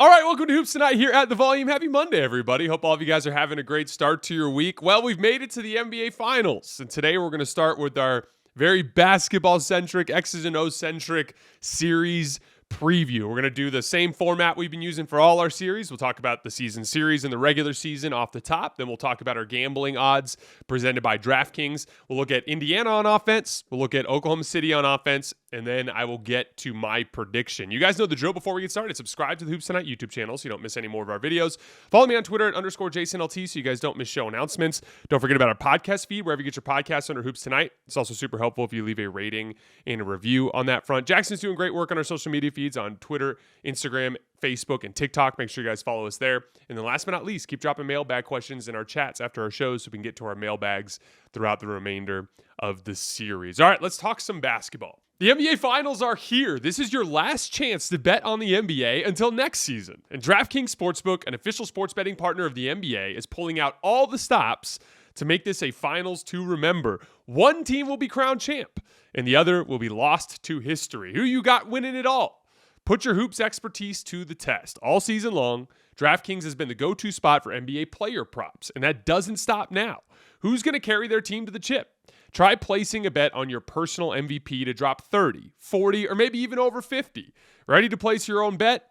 All right, welcome to Hoops Tonight here at The Volume. Happy Monday, everybody. Hope all of you guys are having a great start to your week. Well, we've made it to the NBA Finals, and today we're going to start with our very basketball-centric, X's and O's-centric series preview. We're going to do the same format we've been using for all our series. We'll talk about the season series and the regular season off the top. Then we'll talk about our gambling odds presented by DraftKings. We'll look at Indiana on offense. We'll look at Oklahoma City on offense. And then I will get to my prediction. You guys know the drill. Before we get started, subscribe to the Hoops Tonight YouTube channel so you don't miss any more of our videos. Follow me on Twitter at _JasonLT so you guys don't miss show announcements. Don't forget about our podcast feed, wherever you get your podcasts under Hoops Tonight. It's also super helpful if you leave a rating and a review on that front. Jackson's doing great work on our social media feeds on Twitter, Instagram, Facebook, and TikTok. Make sure you guys follow us there. And then last but not least, keep dropping mailbag questions in our chats after our shows so we can get to our mailbags throughout the remainder of the series. All right, let's talk some basketball. The NBA Finals are here. This is your last chance to bet on the NBA until next season. And DraftKings Sportsbook, an official sports betting partner of the NBA, is pulling out all the stops to make this a Finals to remember. One team will be crowned champ, and the other will be lost to history. Who you got winning it all? Put your hoops expertise to the test. All season long, DraftKings has been the go-to spot for NBA player props, and that doesn't stop now. Who's going to carry their team to the chip? Try placing a bet on your personal MVP to drop 30, 40, or maybe even over 50. Ready to place your own bet?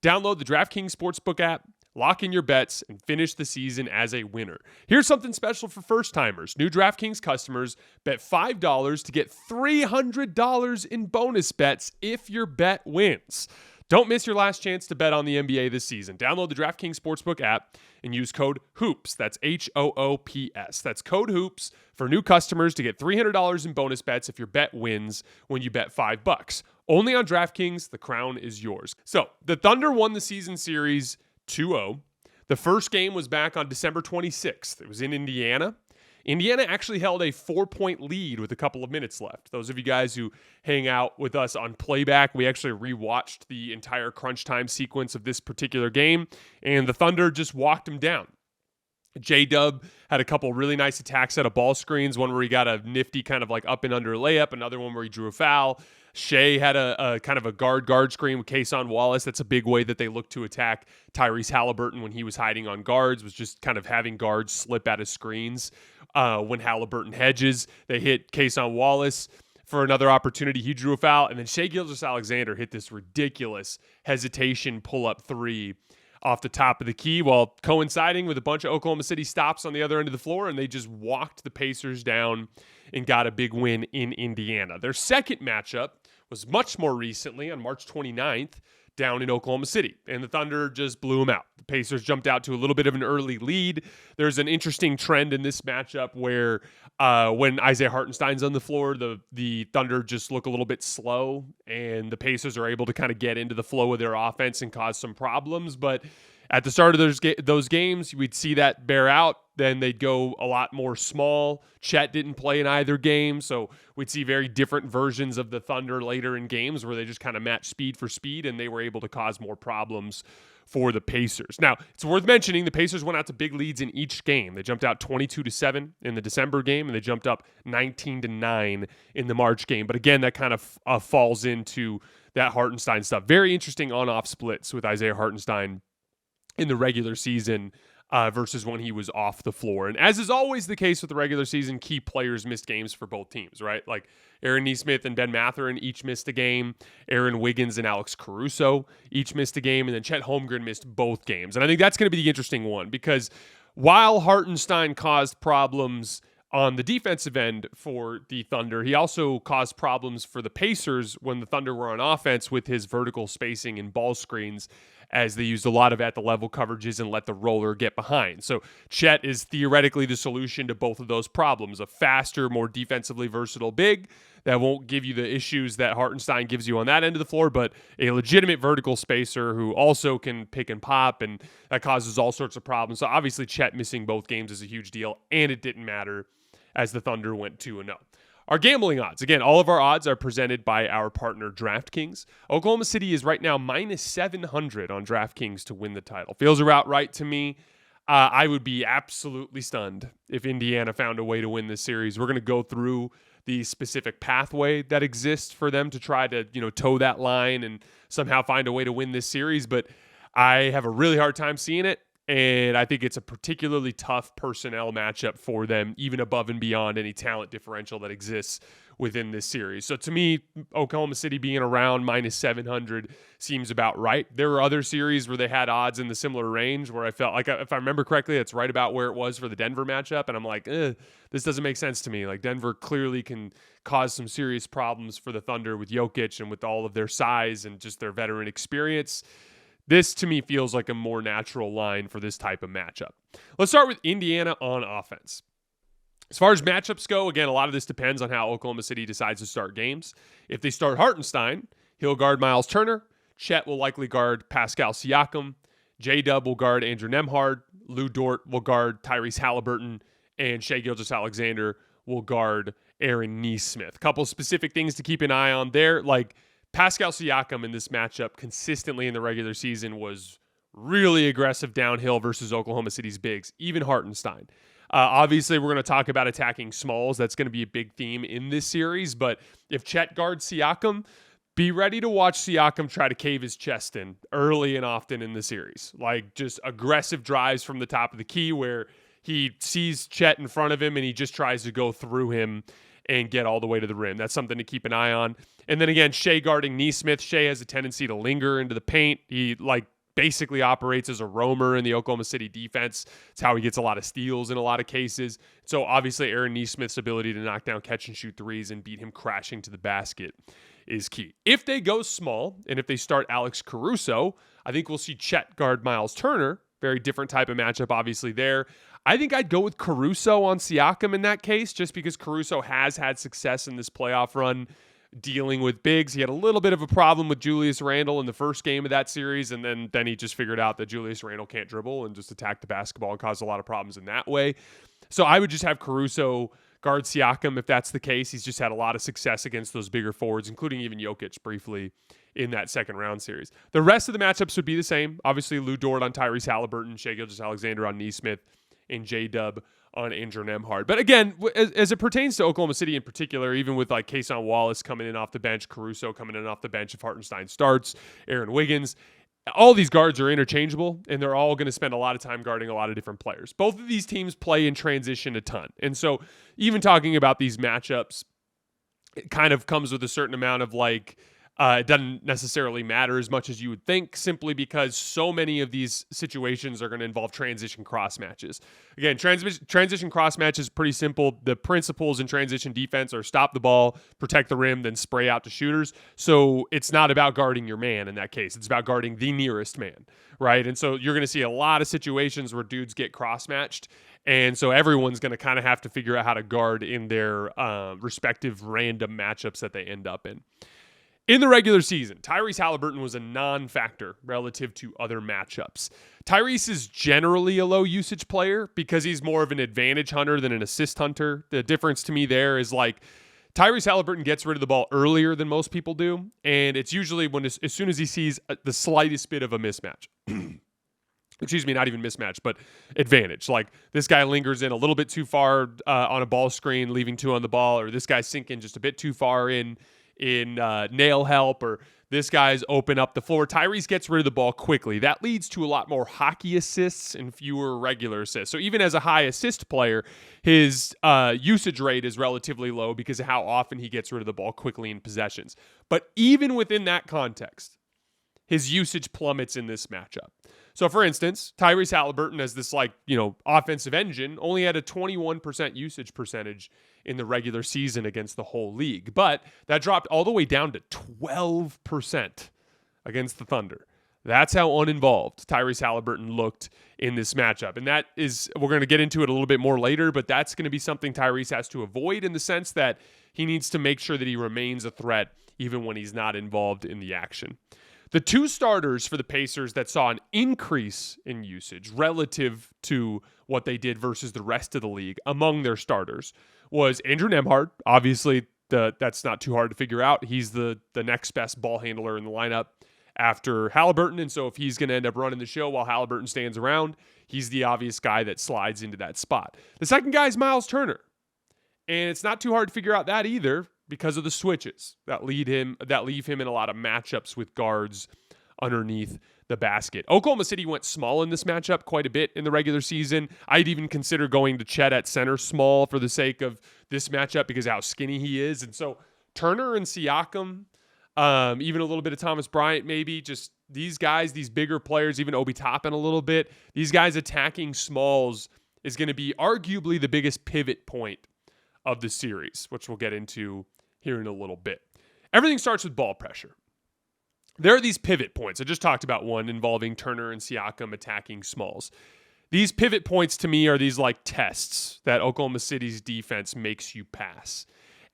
Download the DraftKings Sportsbook app, lock in your bets, and finish the season as a winner. Here's something special for first-timers. New DraftKings customers bet $5 to get $300 in bonus bets if your bet wins. Don't miss your last chance to bet on the NBA this season. Download the DraftKings Sportsbook app and use code HOOPS. That's HOOPS. That's code HOOPS for new customers to get $300 in bonus bets if your bet wins when you bet $5. Only on DraftKings, the crown is yours. So, the Thunder won the season series 2-0. The first game was back on December 26th. It was in Indiana. Indiana actually held a 4-point lead with a couple of minutes left. Those of you guys who hang out with us on playback, we actually rewatched the entire crunch time sequence of this particular game, and the Thunder just walked them down. J-Dub had a couple really nice attacks out of ball screens, one where he got a nifty kind of like up and under layup, another one where he drew a foul. Shai had a kind of a guard screen with Cason Wallace. That's a big way that they look to attack Tyrese Haliburton when he was hiding on guards, was just kind of having guards slip out of screens. When Haliburton hedges, they hit Cason Wallace for another opportunity. He drew a foul, and then Shai Gilgeous-Alexander hit this ridiculous hesitation pull-up three off the top of the key while coinciding with a bunch of Oklahoma City stops on the other end of the floor, and they just walked the Pacers down and got a big win in Indiana. Their second matchup was much more recently on March 29th down in Oklahoma City, and the Thunder just blew them out. The Pacers jumped out to a little bit of an early lead. There's an interesting trend in this matchup where when Isaiah Hartenstein's on the floor, the Thunder just look a little bit slow, and the Pacers are able to kind of get into the flow of their offense and cause some problems. But at the start of those games, we'd see that bear out. Then they'd go a lot more small. Chet didn't play in either game, so we'd see very different versions of the Thunder later in games where they just kind of match speed for speed, and they were able to cause more problems for the Pacers. Now, it's worth mentioning the Pacers went out to big leads in each game. They jumped out 22-7 in the December game, and they jumped up 19-9 in the March game. But again, that kind of falls into that Hartenstein stuff. Very interesting on-off splits with Isaiah Hartenstein in the regular season versus when he was off the floor. And as is always the case with the regular season, key players missed games for both teams, right? Like Aaron Nesmith and Ben Mathurin each missed a game. Aaron Wiggins and Alex Caruso each missed a game. And then Chet Holmgren missed both games. And I think that's going to be the interesting one, because while Hartenstein caused problems on the defensive end for the Thunder, he also caused problems for the Pacers when the Thunder were on offense with his vertical spacing and ball screens, as they used a lot of at-the-level coverages and let the roller get behind. So Chet is theoretically the solution to both of those problems. A faster, more defensively versatile big that won't give you the issues that Hartenstein gives you on that end of the floor, but a legitimate vertical spacer who also can pick and pop, and that causes all sorts of problems. So obviously Chet missing both games is a huge deal, and it didn't matter as the Thunder went 2-0. Our gambling odds. Again, all of our odds are presented by our partner DraftKings. Oklahoma City is right now minus 700 on DraftKings to win the title. Feels about right to me. I would be absolutely stunned if Indiana found a way to win this series. We're going to go through the specific pathway that exists for them to try to, toe that line and somehow find a way to win this series. But I have a really hard time seeing it. And I think it's a particularly tough personnel matchup for them, even above and beyond any talent differential that exists within this series. So to me, Oklahoma City being around minus 700 seems about right. There were other series where they had odds in the similar range where I felt like, if I remember correctly, it's right about where it was for the Denver matchup. And I'm like, this doesn't make sense to me. Like Denver clearly can cause some serious problems for the Thunder with Jokic and with all of their size and just their veteran experience. This, to me, feels like a more natural line for this type of matchup. Let's start with Indiana on offense. As far as matchups go, again, a lot of this depends on how Oklahoma City decides to start games. If they start Hartenstein, he'll guard Myles Turner. Chet will likely guard Pascal Siakam. J-Dub will guard Andrew Nembhard. Lou Dort will guard Tyrese Haliburton. And Shai Gilgeous-Alexander will guard Aaron Nesmith. A couple specific things to keep an eye on there, like Pascal Siakam in this matchup consistently in the regular season was really aggressive downhill versus Oklahoma City's bigs, even Hartenstein. Obviously, we're going to talk about attacking smalls. That's going to be a big theme in this series. But if Chet guards Siakam, be ready to watch Siakam try to cave his chest in early and often in the series. Like just aggressive drives from the top of the key where he sees Chet in front of him and he just tries to go through him and get all the way to the rim. That's something to keep an eye on. And then again, Shai guarding Nesmith. Shai has a tendency to linger into the paint. He basically operates as a roamer in the Oklahoma City defense. It's how he gets a lot of steals in a lot of cases. So obviously Aaron Nesmith's ability to knock down catch and shoot threes and beat him crashing to the basket is key. If they go small and if they start Alex Caruso, I think we'll see Chet guard Myles Turner. Very different type of matchup, obviously, there. I think I'd go with Caruso on Siakam in that case, just because Caruso has had success in this playoff run dealing with bigs. He had a little bit of a problem with Julius Randle in the first game of that series, and then he just figured out that Julius Randle can't dribble and just attack the basketball and cause a lot of problems in that way. So I would just have Caruso guard Siakam if that's the case. He's just had a lot of success against those bigger forwards, including even Jokic briefly in that second round series. The rest of the matchups would be the same. Obviously, Lou Dort on Tyrese Haliburton, Shai Gilgeous-Alexander on Nesmith, and J-Dub on Andrew Nembhard. But again, as it pertains to Oklahoma City in particular, even with like Kason Wallace coming in off the bench, Caruso coming in off the bench if Hartenstein starts, Aaron Wiggins, all these guards are interchangeable, and they're all going to spend a lot of time guarding a lot of different players. Both of these teams play in transition a ton. And so even talking about these matchups, it kind of comes with a certain amount of it doesn't necessarily matter as much as you would think, simply because so many of these situations are going to involve transition cross matches. Again, transition cross match is pretty simple. The principles in transition defense are stop the ball, protect the rim, then spray out to shooters. So it's not about guarding your man in that case. It's about guarding the nearest man, right? And so you're going to see a lot of situations where dudes get cross matched. And so everyone's going to kind of have to figure out how to guard in their respective random matchups that they end up in. In the regular season, Tyrese Haliburton was a non-factor relative to other matchups. Tyrese is generally a low-usage player because he's more of an advantage hunter than an assist hunter. The difference to me there is Tyrese Haliburton gets rid of the ball earlier than most people do, and it's usually when as soon as he sees the slightest bit of a mismatch. Excuse me, not even mismatch, but advantage. Like this guy lingers in a little bit too far on a ball screen, leaving two on the ball, or this guy's sinking just a bit too far in nail help, or this guy's open up the floor. Tyrese gets rid of the ball quickly. That leads to a lot more hockey assists and fewer regular assists. So even as a high assist player, his usage rate is relatively low because of how often he gets rid of the ball quickly in possessions. But even within that context, his usage plummets in this matchup. So for instance, Tyrese Haliburton as this offensive engine only had a 21% usage percentage in the regular season against the whole league. But that dropped all the way down to 12% against the Thunder. That's how uninvolved Tyrese Haliburton looked in this matchup. And that is, we're going to get into it a little bit more later, but that's going to be something Tyrese has to avoid in the sense that he needs to make sure that he remains a threat even when he's not involved in the action. The two starters for the Pacers that saw an increase in usage relative to what they did versus the rest of the league among their starters was Andrew Nembhard. Obviously, that's not too hard to figure out. He's the next best ball handler in the lineup after Haliburton, and so if he's going to end up running the show while Haliburton stands around, he's the obvious guy that slides into that spot. The second guy is Myles Turner, and it's not too hard to figure out that either, because of the switches that leave him in a lot of matchups with guards underneath the basket. Oklahoma City went small in this matchup quite a bit in the regular season. I'd even consider going to Chet at center small for the sake of this matchup because of how skinny he is. And so Turner and Siakam, even a little bit of Thomas Bryant maybe, just these guys, these bigger players, even Obi Toppin a little bit, these guys attacking smalls is going to be arguably the biggest pivot point of the series, which we'll get into here in a little bit. Everything starts with ball pressure. There are these pivot points. I just talked about one involving Turner and Siakam attacking smalls. These pivot points to me are these like tests that Oklahoma City's defense makes you pass.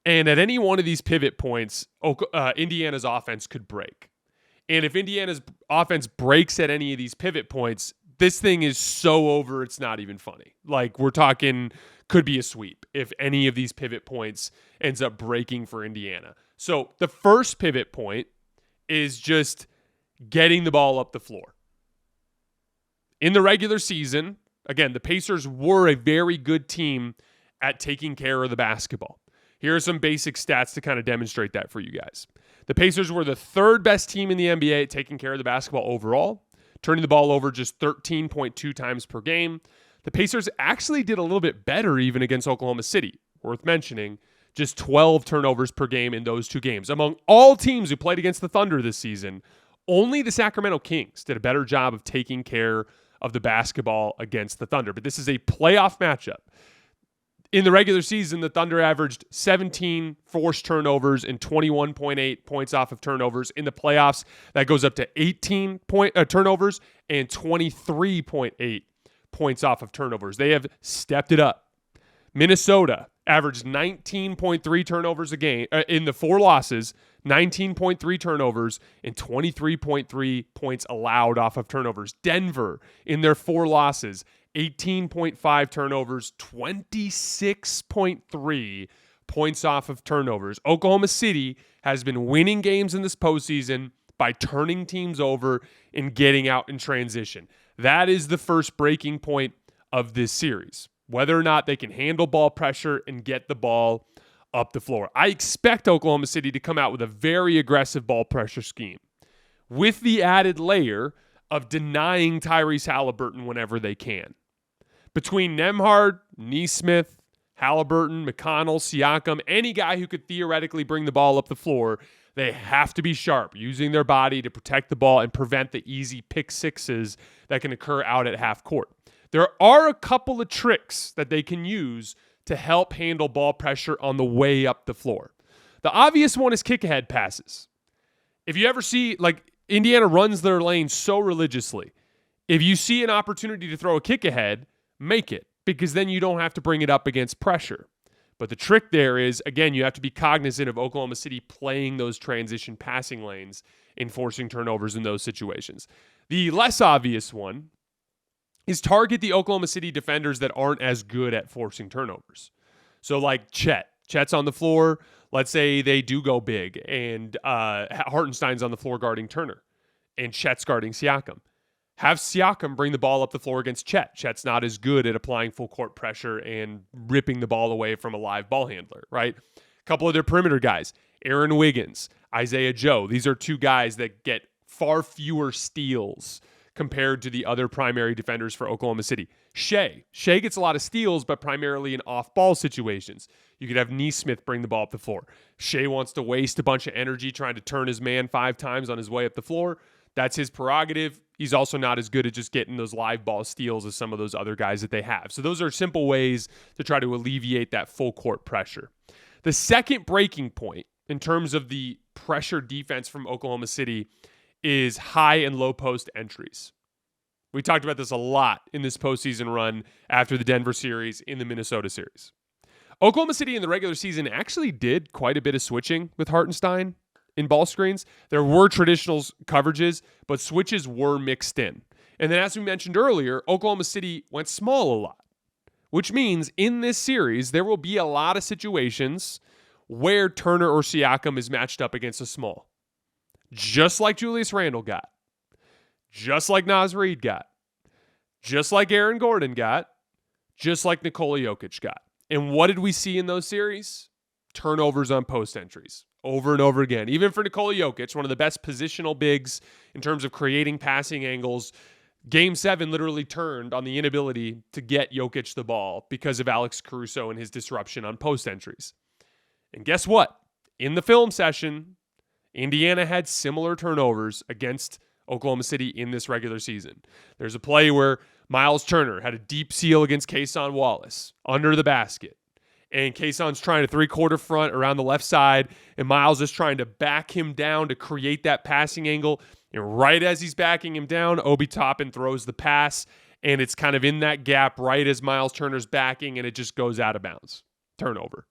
And at any one of these pivot points, Indiana's offense could break. And if Indiana's offense breaks at any of these pivot points, this thing is so over, it's not even funny. Like, we're talking, could be a sweep if any of these pivot points ends up breaking for Indiana. So the first pivot point is just getting the ball up the floor. In the regular season, again, the Pacers were a very good team at taking care of the basketball. Here are some basic stats to kind of demonstrate that for you guys. The Pacers were the third best team in the NBA at taking care of the basketball overall, turning the ball over just 13.2 times per game. The Pacers actually did a little bit better even against Oklahoma City, worth mentioning, just 12 turnovers per game in those two games. Among all teams who played against the Thunder this season, only the Sacramento Kings did a better job of taking care of the basketball against the Thunder. But this is a playoff matchup. In the regular season, the Thunder averaged 17 forced turnovers and 21.8 points off of turnovers. In the playoffs, that goes up to 18 turnovers and 23.8 points off of turnovers. They have stepped it up. Minnesota averaged 19.3 turnovers a game in the 4 losses, 19.3 turnovers and 23.3 points allowed off of turnovers. Denver, in their 4 losses, 18.5 turnovers, 26.3 points off of turnovers. Oklahoma City has been winning games in this postseason by turning teams over and getting out in transition. That is the first breaking point of this series. Whether or not they can handle ball pressure and get the ball up the floor. I expect Oklahoma City to come out with a very aggressive ball pressure scheme with the added layer of denying Tyrese Haliburton whenever they can. Between Nembhard, Nesmith, Haliburton, McConnell, Siakam, any guy who could theoretically bring the ball up the floor, they have to be sharp, using their body to protect the ball and prevent the easy pick sixes that can occur out at half court. There are a couple of tricks that they can use to help handle ball pressure on the way up the floor. The obvious one is kick-ahead passes. If you ever see, like, Indiana runs their lane so religiously. If you see an opportunity to throw a kick-ahead, make it, because then you don't have to bring it up against pressure. But the trick there is, again, you have to be cognizant of Oklahoma City playing those transition passing lanes and forcing turnovers in those situations. The less obvious one is target the Oklahoma City defenders that aren't as good at forcing turnovers. So like Chet. Chet's on the floor. Let's say they do go big and Hartenstein's on the floor guarding Turner and Chet's guarding Siakam. Have Siakam bring the ball up the floor against Chet. Chet's not as good at applying full court pressure and ripping the ball away from a live ball handler, right? A couple of their perimeter guys, Aaron Wiggins, Isaiah Joe. These are two guys that get far fewer steals compared to the other primary defenders for Oklahoma City. Shai gets a lot of steals, but primarily in off-ball situations. You could have Nesmith bring the ball up the floor. Shai wants to waste a bunch of energy trying to turn his man 5 times on his way up the floor. That's his prerogative. He's also not as good at just getting those live ball steals as some of those other guys that they have. So those are simple ways to try to alleviate that full court pressure. The second breaking point in terms of the pressure defense from Oklahoma City is high and low post entries. We talked about this a lot in this postseason run after the Denver series, in the Minnesota series. Oklahoma City in the regular season actually did quite a bit of switching with Hartenstein in ball screens. There were traditional coverages, but switches were mixed in. And then as we mentioned earlier, Oklahoma City went small a lot, which means in this series, there will be a lot of situations where Turner or Siakam is matched up against a small. Just like Julius Randle got. Just like Naz Reid got. Just like Aaron Gordon got. Just like Nikola Jokic got. And what did we see in those series? Turnovers on post entries. over and over again. Even for Nikola Jokic, one of the best positional bigs in terms of creating passing angles, Game 7 literally turned on the inability to get Jokic the ball because of Alex Caruso and his disruption on post entries. And guess what? In the film session, Indiana had similar turnovers against Oklahoma City in this regular season. There's a play where Myles Turner had a deep seal against Kason Wallace under the basket. And Kason's trying to three-quarter front around the left side, and Myles is trying to back him down to create that passing angle. And right as he's backing him down, Obi Toppin throws the pass, and it's kind of in that gap right as Myles Turner's backing, and it just goes out of bounds. Turnover.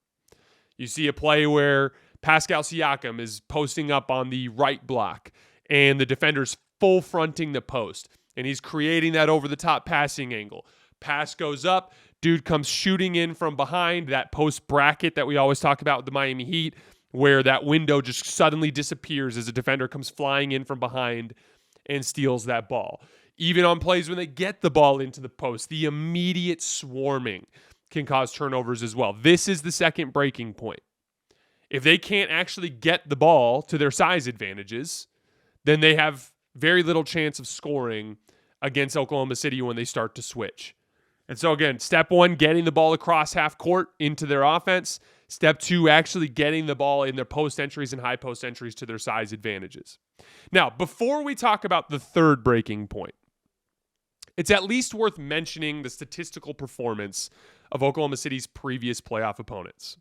You see a play where Pascal Siakam is posting up on the right block, and the defender's full fronting the post, and he's creating that over-the-top passing angle. Pass goes up. Dude comes shooting in from behind that post bracket that we always talk about with the Miami Heat, where that window just suddenly disappears as a defender comes flying in from behind and steals that ball. Even on plays when they get the ball into the post, the immediate swarming can cause turnovers as well. This is the second breaking point. If they can't actually get the ball to their size advantages, then they have very little chance of scoring against Oklahoma City when they start to switch. And so again, step 1, getting the ball across half court into their offense. Step 2, actually getting the ball in their post entries and high post entries to their size advantages. Now, before we talk about the third breaking point, it's at least worth mentioning the statistical performance of Oklahoma City's previous playoff opponents.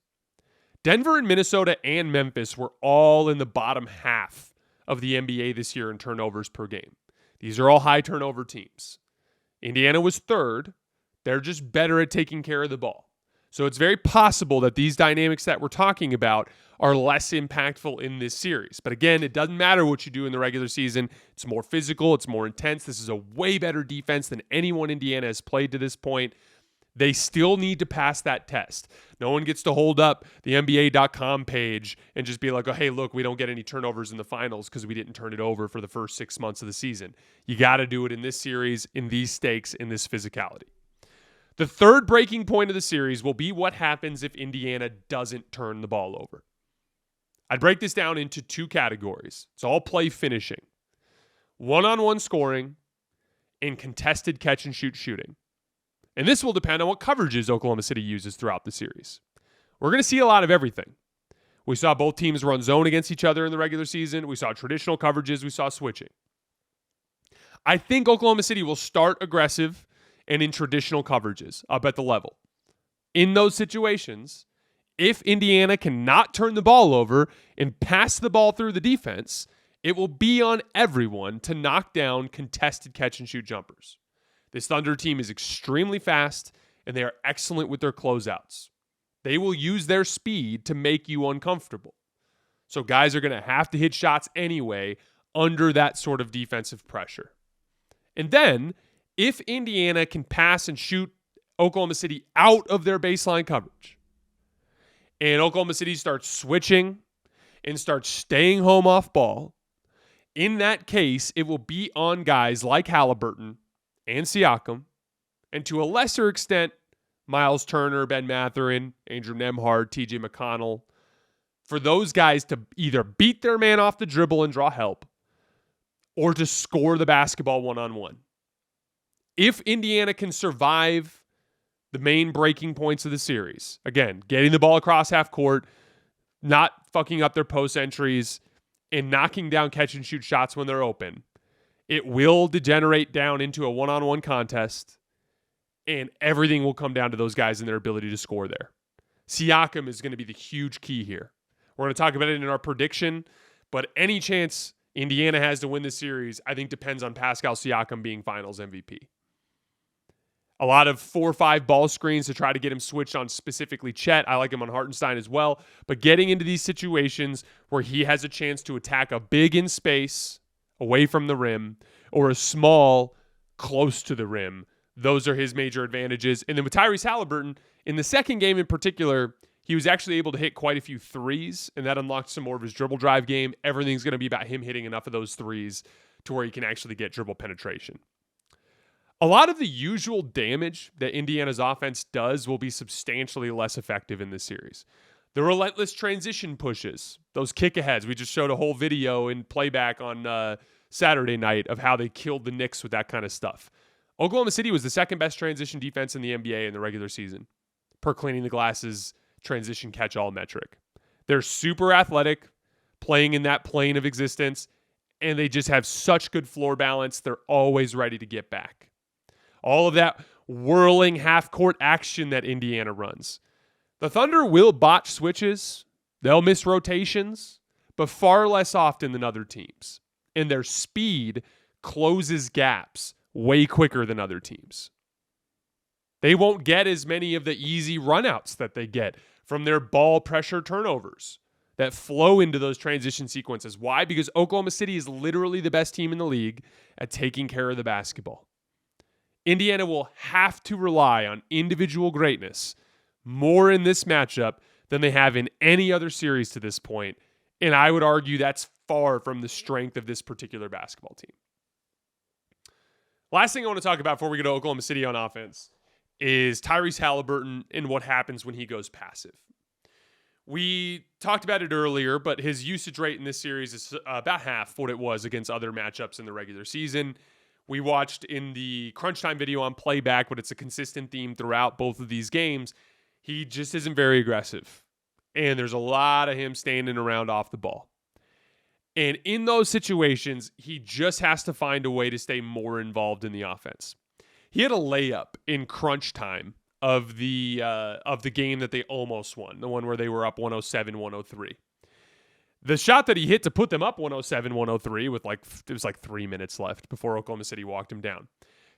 Denver and Minnesota and Memphis were all in the bottom half of the NBA this year in turnovers per game. These are all high turnover teams. Indiana was third. They're just better at taking care of the ball. So it's very possible that these dynamics that we're talking about are less impactful in this series. But again, it doesn't matter what you do in the regular season. It's more physical. It's more intense. This is a way better defense than anyone Indiana has played to this point. They still need to pass that test. No one gets to hold up the NBA.com page and just be like, oh, hey, look, we don't get any turnovers in the finals because we didn't turn it over for the first 6 months of the season. You got to do it in this series, in these stakes, in this physicality. The third breaking point of the series will be what happens if Indiana doesn't turn the ball over. I'd break this down into 2 categories. It's all play finishing. One-on-one scoring and contested catch-and-shoot shooting. And this will depend on what coverages Oklahoma City uses throughout the series. We're going to see a lot of everything. We saw both teams run zone against each other in the regular season. We saw traditional coverages. We saw switching. I think Oklahoma City will start aggressive and in traditional coverages up at the level. In those situations, if Indiana cannot turn the ball over and pass the ball through the defense, it will be on everyone to knock down contested catch-and-shoot jumpers. This Thunder team is extremely fast, and they are excellent with their closeouts. They will use their speed to make you uncomfortable. So guys are going to have to hit shots anyway under that sort of defensive pressure. And then, if Indiana can pass and shoot Oklahoma City out of their baseline coverage, and Oklahoma City starts switching and starts staying home off ball, in that case, it will be on guys like Haliburton and Siakam, and to a lesser extent, Myles Turner, Ben Mathurin, Andrew Nembhard, TJ McConnell, for those guys to either beat their man off the dribble and draw help, or to score the basketball one-on-one. If Indiana can survive the main breaking points of the series, again, getting the ball across half court, not fucking up their post entries, and knocking down catch-and-shoot shots when they're open, it will degenerate down into a one-on-one contest, and everything will come down to those guys and their ability to score there. Siakam is going to be the huge key here. We're going to talk about it in our prediction, but any chance Indiana has to win this series, I think, depends on Pascal Siakam being Finals MVP. A lot of 4 or 5 ball screens to try to get him switched on specifically Chet. I like him on Hartenstein as well. But getting into these situations where he has a chance to attack a big in space away from the rim or a small close to the rim, those are his major advantages. And then with Tyrese Haliburton, in the second game in particular, he was actually able to hit quite a few threes, and that unlocked some more of his dribble drive game. Everything's going to be about him hitting enough of those threes to where he can actually get dribble penetration. A lot of the usual damage that Indiana's offense does will be substantially less effective in this series. The relentless transition pushes, those kick-aheads. We just showed a whole video in playback on Saturday night of how they killed the Knicks with that kind of stuff. Oklahoma City was the second best transition defense in the NBA in the regular season, per Cleaning the Glass's transition catch-all metric. They're super athletic, playing in that plane of existence, and they just have such good floor balance. They're always ready to get back. All of that whirling half-court action that Indiana runs. The Thunder will botch switches. They'll miss rotations, but far less often than other teams. And their speed closes gaps way quicker than other teams. They won't get as many of the easy runouts that they get from their ball pressure turnovers that flow into those transition sequences. Why? Because Oklahoma City is literally the best team in the league at taking care of the basketball. Indiana will have to rely on individual greatness more in this matchup than they have in any other series to this point. And I would argue that's far from the strength of this particular basketball team. Last thing I want to talk about before we go to Oklahoma City on offense is Tyrese Haliburton and what happens when he goes passive. We talked about it earlier, but his usage rate in this series is about half what it was against other matchups in the regular season. We watched in the crunch time video on playback, but it's a consistent theme throughout both of these games. He just isn't very aggressive. And there's a lot of him standing around off the ball. And in those situations, he just has to find a way to stay more involved in the offense. He had a layup in crunch time of the game that they almost won, the one where they were up 107-103. The shot that he hit to put them up 107-103 with it was 3 minutes left before Oklahoma City walked him down,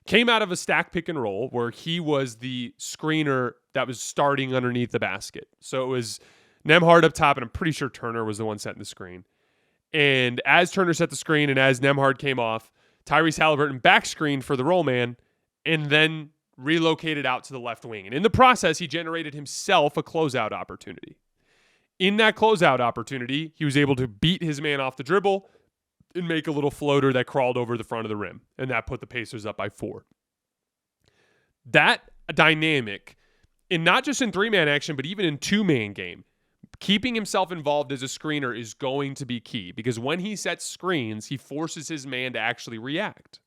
came out of a stack pick and roll where he was the screener that was starting underneath the basket. So it was Nembhard up top, and I'm pretty sure Turner was the one setting the screen. And as Turner set the screen and as Nembhard came off, Tyrese Haliburton back screened for the roll man and then relocated out to the left wing. And in the process, he generated himself a closeout opportunity. In that closeout opportunity, he was able to beat his man off the dribble and make a little floater that crawled over the front of the rim. And that put the Pacers up by 4. That dynamic, and not just in 3-man action, but even in 2-man game, keeping himself involved as a screener is going to be key, because when he sets screens, he forces his man to actually react.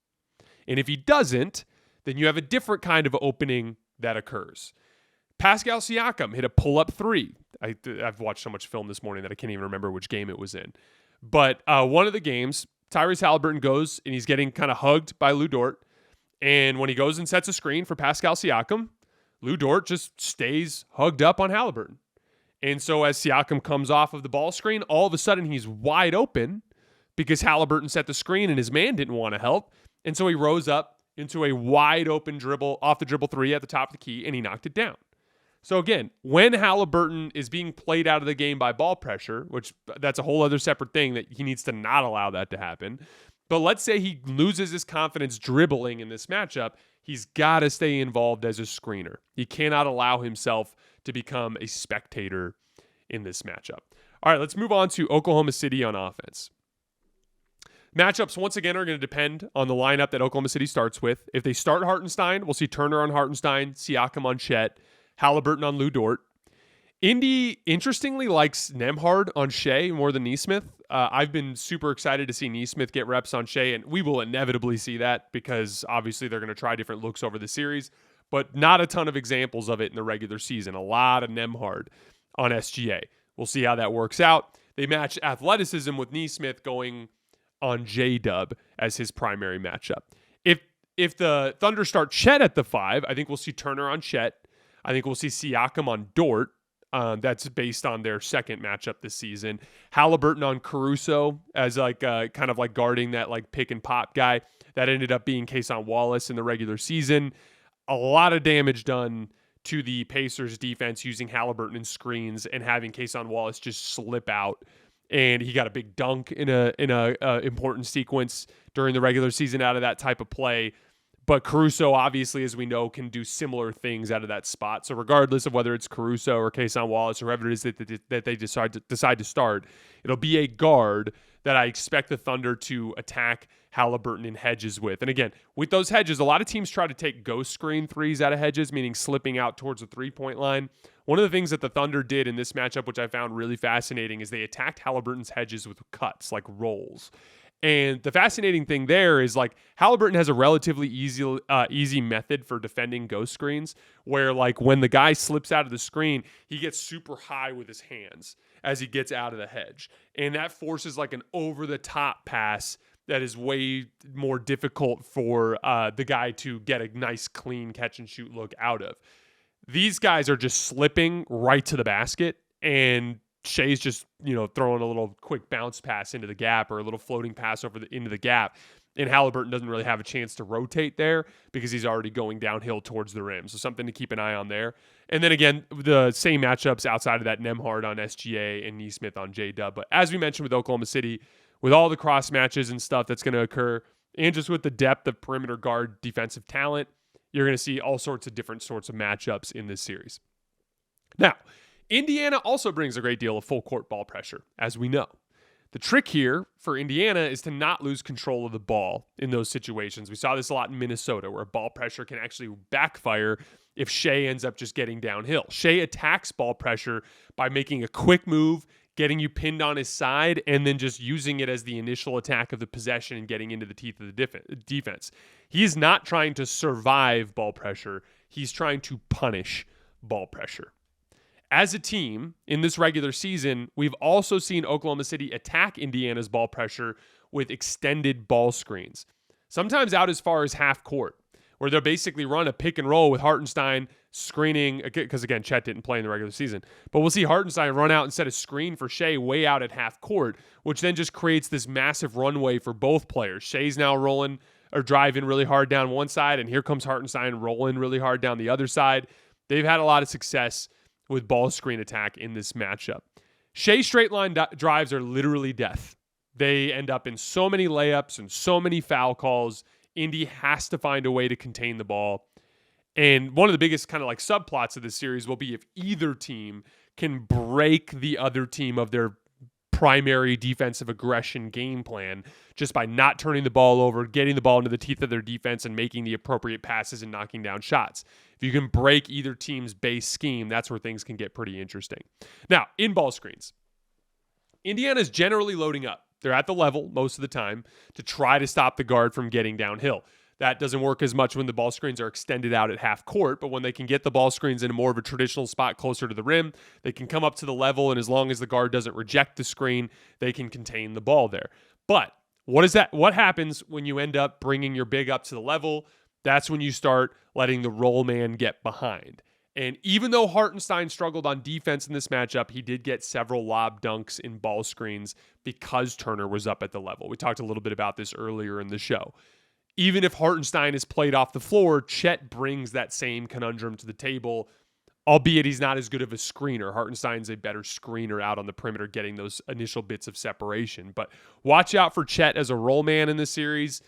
And if he doesn't, then you have a different kind of opening that occurs. Pascal Siakam hit a pull-up 3. I've watched so much film this morning that I can't even remember which game it was in. But one of the games, Tyrese Haliburton goes and he's getting kind of hugged by Lou Dort. And when he goes and sets a screen for Pascal Siakam, Lou Dort just stays hugged up on Haliburton. And so as Siakam comes off of the ball screen, all of a sudden he's wide open because Haliburton set the screen and his man didn't want to help. And so he rose up into a wide open dribble, off the dribble 3 at the top of the key, and he knocked it down. So again, when Haliburton is being played out of the game by ball pressure, which that's a whole other separate thing that he needs to not allow that to happen. But let's say he loses his confidence dribbling in this matchup, he's got to stay involved as a screener. He cannot allow himself to become a spectator in this matchup. All right, let's move on to Oklahoma City on offense. Matchups, once again, are going to depend on the lineup that Oklahoma City starts with. If they start Hartenstein, we'll see Turner on Hartenstein, Siakam on Chet, Haliburton on Lou Dort. Indy, interestingly, likes Nembhard on Shai more than Nesmith. I've been super excited to see Nesmith get reps on Shai, and we will inevitably see that because obviously they're going to try different looks over the series, but not a ton of examples of it in the regular season. A lot of Nembhard on SGA. We'll see how that works out. They match athleticism with Nesmith going on J-Dub as his primary matchup. If the Thunder start Chet at the 5, I think we'll see Turner on Chet. I think we'll see Siakam on Dort. That's based on their second matchup this season. Haliburton on Caruso as kind of guarding that pick and pop guy. That ended up being Cason Wallace in the regular season. A lot of damage done to the Pacers defense using Haliburton in screens and having Cason Wallace just slip out. And he got a big dunk in a important sequence during the regular season out of that type of play. But Caruso, obviously, as we know, can do similar things out of that spot. So regardless of whether it's Caruso or Cason Wallace or whoever it is that they decide to start, it'll be a guard that I expect the Thunder to attack Haliburton and Hedges with. And again, with those Hedges, a lot of teams try to take ghost screen threes out of Hedges, meaning slipping out towards the three-point line. One of the things that the Thunder did in this matchup, which I found really fascinating, is they attacked Haliburton's Hedges with cuts, like rolls. And the fascinating thing there is like Haliburton has a relatively easy method for defending ghost screens where like when the guy slips out of the screen, he gets super high with his hands as he gets out of the hedge. And that forces like an over-the-top pass that is way more difficult for the guy to get a nice clean catch-and-shoot look out of. These guys are just slipping right to the basket, and Shai's just, throwing a little quick bounce pass into the gap or a little floating pass into the gap. And Haliburton doesn't really have a chance to rotate there because he's already going downhill towards the rim. So something to keep an eye on there. And then again, the same matchups outside of that, Nembhard on SGA and Nesmith on J-Dub. But as we mentioned with Oklahoma City, with all the cross matches and stuff that's going to occur, and just with the depth of perimeter guard defensive talent, you're going to see all sorts of different sorts of matchups in this series. Now, Indiana also brings a great deal of full court ball pressure, as we know. The trick here for Indiana is to not lose control of the ball in those situations. We saw this a lot in Minnesota, where ball pressure can actually backfire if Shai ends up just getting downhill. Shai attacks ball pressure by making a quick move, getting you pinned on his side, and then just using it as the initial attack of the possession and getting into the teeth of the defense. He's not trying to survive ball pressure. He's trying to punish ball pressure. As a team, in this regular season, we've also seen Oklahoma City attack Indiana's ball pressure with extended ball screens, sometimes out as far as half court, where they'll basically run a pick and roll with Hartenstein screening, because again, Chet didn't play in the regular season, but we'll see Hartenstein run out and set a screen for Shai way out at half court, which then just creates this massive runway for both players. Shai's now rolling or driving really hard down one side, and here comes Hartenstein rolling really hard down the other side. They've had a lot of success with ball screen attack in this matchup. Shai straight line drives are literally death. They end up in so many layups and so many foul calls. Indy has to find a way to contain the ball. And one of the biggest kind of like subplots of this series will be if either team can break the other team of their primary defensive aggression game plan just by not turning the ball over, getting the ball into the teeth of their defense, and making the appropriate passes and knocking down shots. If you can break either team's base scheme, that's where things can get pretty interesting. Now, in ball screens, Indiana's generally loading up. They're at the level most of the time to try to stop the guard from getting downhill. That doesn't work as much when the ball screens are extended out at half court, but when they can get the ball screens in more of a traditional spot closer to the rim, they can come up to the level, and as long as the guard doesn't reject the screen, they can contain the ball there. But what happens when you end up bringing your big up to the level? That's when you start letting the roll man get behind. And even though Hartenstein struggled on defense in this matchup, he did get several lob dunks in ball screens because Turner was up at the level. We talked a little bit about this earlier in the show. Even if Hartenstein is played off the floor, Chet brings that same conundrum to the table, albeit he's not as good of a screener. Hartenstein's a better screener out on the perimeter, getting those initial bits of separation. But watch out for Chet as a roll man in this series.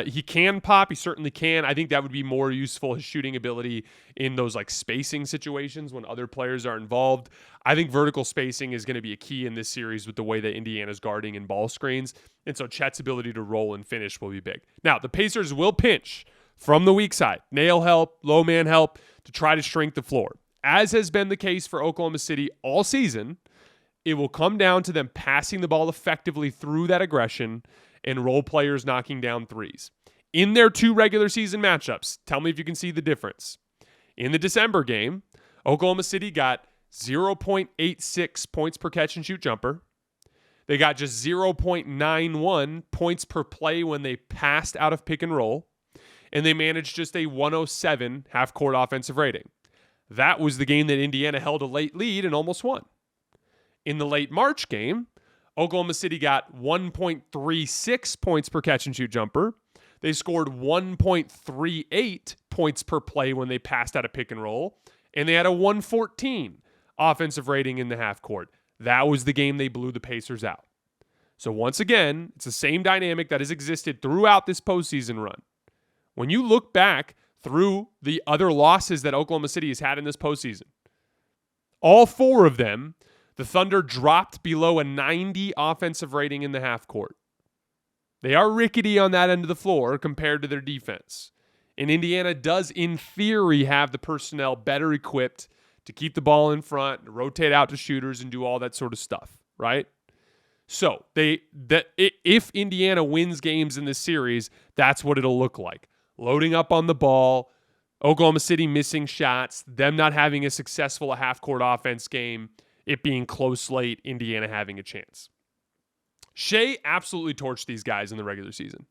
He can pop. He certainly can. I think that would be more useful, his shooting ability in those like spacing situations when other players are involved. I think vertical spacing is going to be a key in this series with the way that Indiana's guarding in ball screens. And so Chet's ability to roll and finish will be big. Now, the Pacers will pinch from the weak side, nail help, low man help, to try to shrink the floor. As has been the case for Oklahoma City all season, it will come down to them passing the ball effectively through that aggression and role players knocking down threes. In their two regular season matchups, tell me if you can see the difference. In the December game, Oklahoma City got 0.86 points per catch and shoot jumper. They got just 0.91 points per play when they passed out of pick and roll. And they managed just a 107 half-court offensive rating. That was the game that Indiana held a late lead and almost won. In the late March game, Oklahoma City got 1.36 points per catch and shoot jumper. They scored 1.38 points per play when they passed out of pick and roll. And they had a 114 offensive rating in the half court. That was the game they blew the Pacers out. So once again, it's the same dynamic that has existed throughout this postseason run. When you look back through the other losses that Oklahoma City has had in this postseason, all 4 of them, the Thunder dropped below a 90 offensive rating in the half court. They are rickety on that end of the floor compared to their defense. And Indiana does, in theory, have the personnel better equipped to keep the ball in front, rotate out to shooters, and do all that sort of stuff, right? So if Indiana wins games in this series, that's what it'll look like. Loading up on the ball, Oklahoma City missing shots, them not having a successful half-court offense game, it being close late, Indiana having a chance. Shai absolutely torched these guys in the regular season.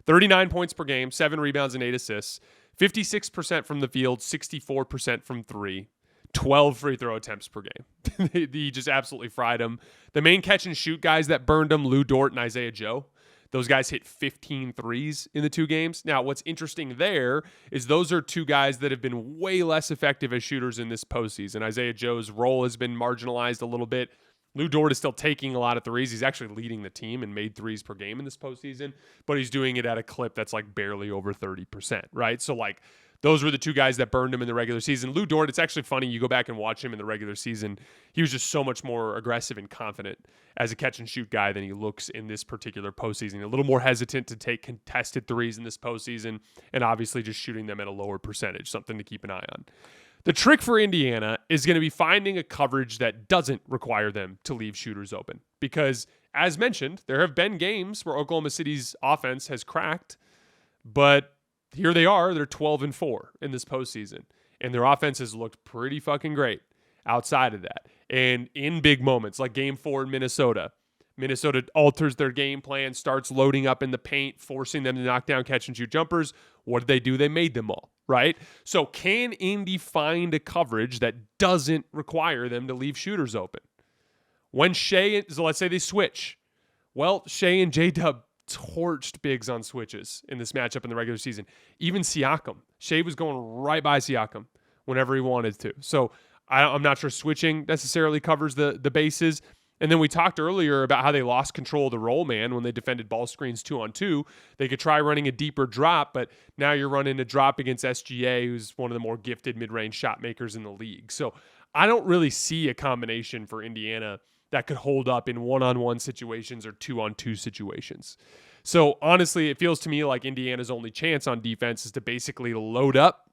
39 points per game, 7 rebounds and 8 assists, 56% from the field, 64% from 3, 12 free throw attempts per game. He just absolutely fried them. The main catch and shoot guys that burned him, Dort and Isaiah Joe, those guys hit 15 threes in the 2 games. Now, what's interesting there is those are 2 guys that have been way less effective as shooters in this postseason. Isaiah Joe's role has been marginalized a little bit. Dort is still taking a lot of threes. He's actually leading the team and made threes per game in this postseason, but he's doing it at a clip that's like barely over 30%, right? So like those were the 2 guys that burned him in the regular season. Dort, it's actually funny. You go back and watch him in the regular season. He was just so much more aggressive and confident as a catch and shoot guy than he looks in this particular postseason. A little more hesitant to take contested threes in this postseason and obviously just shooting them at a lower percentage, something to keep an eye on. The trick for Indiana is going to be finding a coverage that doesn't require them to leave shooters open. Because, as mentioned, there have been games where Oklahoma City's offense has cracked, but here they are. They're 12-4 in this postseason, and their offense has looked pretty fucking great outside of that. And in big moments, like Game 4 in Minnesota alters their game plan, starts loading up in the paint, forcing them to knock down catch and shoot jumpers. What did they do? They made them all, right? So can Indy find a coverage that doesn't require them to leave shooters open? When Shai, so let's say they switch. Well, Shai and J-Dub torched bigs on switches in this matchup in the regular season. Even Siakam. Shai was going right by Siakam whenever he wanted to. So I'm not sure switching necessarily covers the bases. And then we talked earlier about how they lost control of the roll man when they defended ball screens 2-on-2. They could try running a deeper drop, but now you're running a drop against SGA, who's one of the more gifted mid-range shot makers in the league. So I don't really see a combination for Indiana that could hold up in one-on-one situations or 2-on-2 situations. So honestly, it feels to me like Indiana's only chance on defense is to basically load up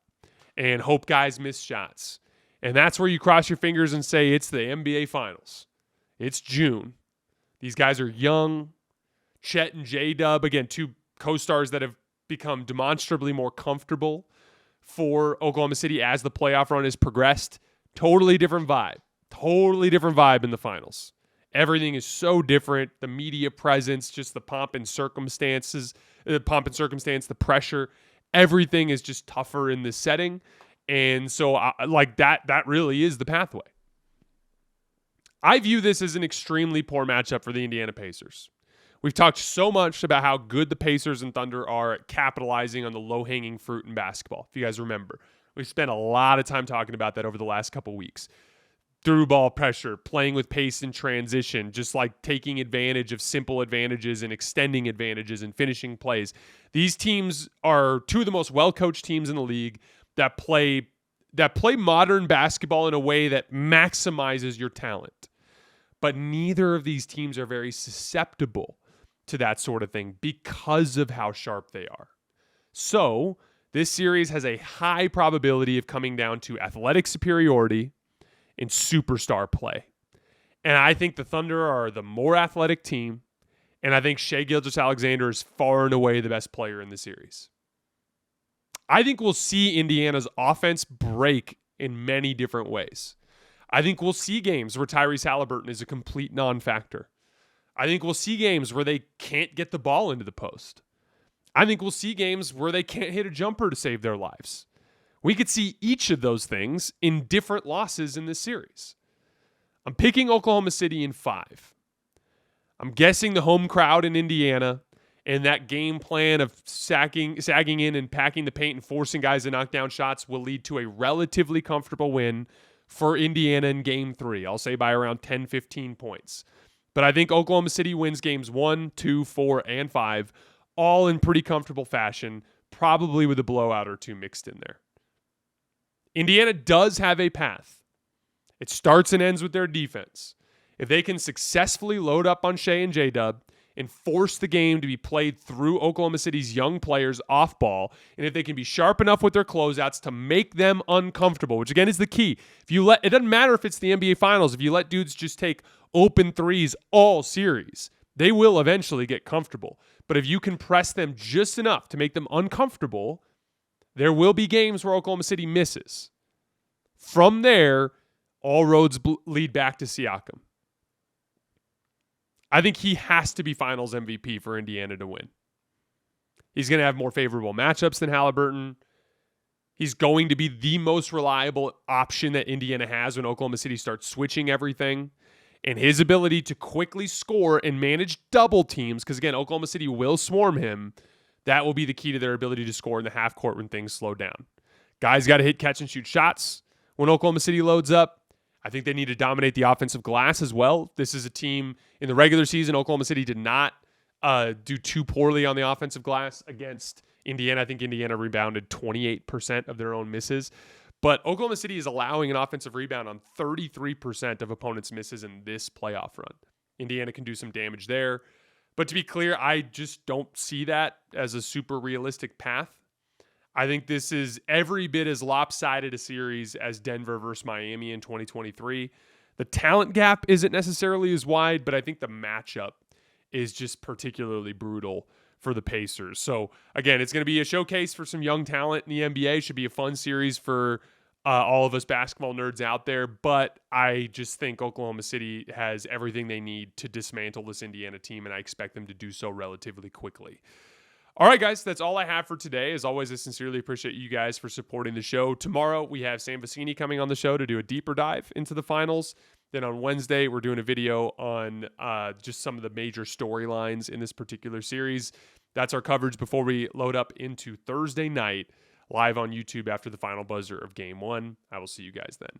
and hope guys miss shots. And that's where you cross your fingers and say it's the NBA Finals. It's June. These guys are young. Chet and J-Dub, again, 2 co-stars that have become demonstrably more comfortable for Oklahoma City as the playoff run has progressed. Totally different vibe. Totally different vibe in the finals. Everything is so different. The media presence, just the pomp and circumstance, the pressure. Everything is just tougher in this setting. And so that really is the pathway. I view this as an extremely poor matchup for the Indiana Pacers. We've talked so much about how good the Pacers and Thunder are at capitalizing on the low-hanging fruit in basketball. If you guys remember, we've spent a lot of time talking about that over the last couple weeks. Through ball pressure, playing with pace and transition, just like taking advantage of simple advantages and extending advantages and finishing plays. These teams are 2 of the most well-coached teams in the league that play modern basketball in a way that maximizes your talent. But neither of these teams are very susceptible to that sort of thing because of how sharp they are. So this series has a high probability of coming down to athletic superiority and superstar play. And I think the Thunder are the more athletic team, and I think Shai Gilgeous-Alexander is far and away the best player in the series. I think we'll see Indiana's offense break in many different ways. I think we'll see games where Tyrese Haliburton is a complete non-factor. I think we'll see games where they can't get the ball into the post. I think we'll see games where they can't hit a jumper to save their lives. We could see each of those things in different losses in this series. I'm picking Oklahoma City in 5. I'm guessing the home crowd in Indiana and that game plan of sagging in and packing the paint and forcing guys to knock down shots will lead to a relatively comfortable win for Indiana in Game 3. I'll say by around 10, 15 points. But I think Oklahoma City wins games 1, 2, 4, and 5, all in pretty comfortable fashion, probably with a blowout or two mixed in there. Indiana does have a path. It starts and ends with their defense. If they can successfully load up on Shai and J-Dub and force the game to be played through Oklahoma City's young players off ball, and if they can be sharp enough with their closeouts to make them uncomfortable, which again is the key. It doesn't matter if it's the NBA Finals, if you let dudes just take open threes all series, they will eventually get comfortable. But if you can press them just enough to make them uncomfortable, there will be games where Oklahoma City misses. From there, all roads lead back to Siakam. I think he has to be Finals MVP for Indiana to win. He's going to have more favorable matchups than Haliburton. He's going to be the most reliable option that Indiana has when Oklahoma City starts switching everything. And his ability to quickly score and manage double teams, because again, Oklahoma City will swarm him, that will be the key to their ability to score in the half court when things slow down. Guys got to hit, catch, and shoot shots when Oklahoma City loads up. I think they need to dominate the offensive glass as well. This is a team in the regular season. Oklahoma City did not do too poorly on the offensive glass against Indiana. I think Indiana rebounded 28% of their own misses. But Oklahoma City is allowing an offensive rebound on 33% of opponents' misses in this playoff run. Indiana can do some damage there. But to be clear, I just don't see that as a super realistic path. I think this is every bit as lopsided a series as Denver versus Miami in 2023. The talent gap isn't necessarily as wide, but I think the matchup is just particularly brutal for the Pacers. So, again, it's going to be a showcase for some young talent in the NBA. Should be a fun series for all of us basketball nerds out there. But I just think Oklahoma City has everything they need to dismantle this Indiana team, and I expect them to do so relatively quickly. All right, guys, that's all I have for today. As always, I sincerely appreciate you guys for supporting the show. Tomorrow, we have Sam Vecini coming on the show to do a deeper dive into the finals. Then on Wednesday, we're doing a video on just some of the major storylines in this particular series. That's our coverage before we load up into Thursday night, live on YouTube after the final buzzer of Game 1. I will see you guys then.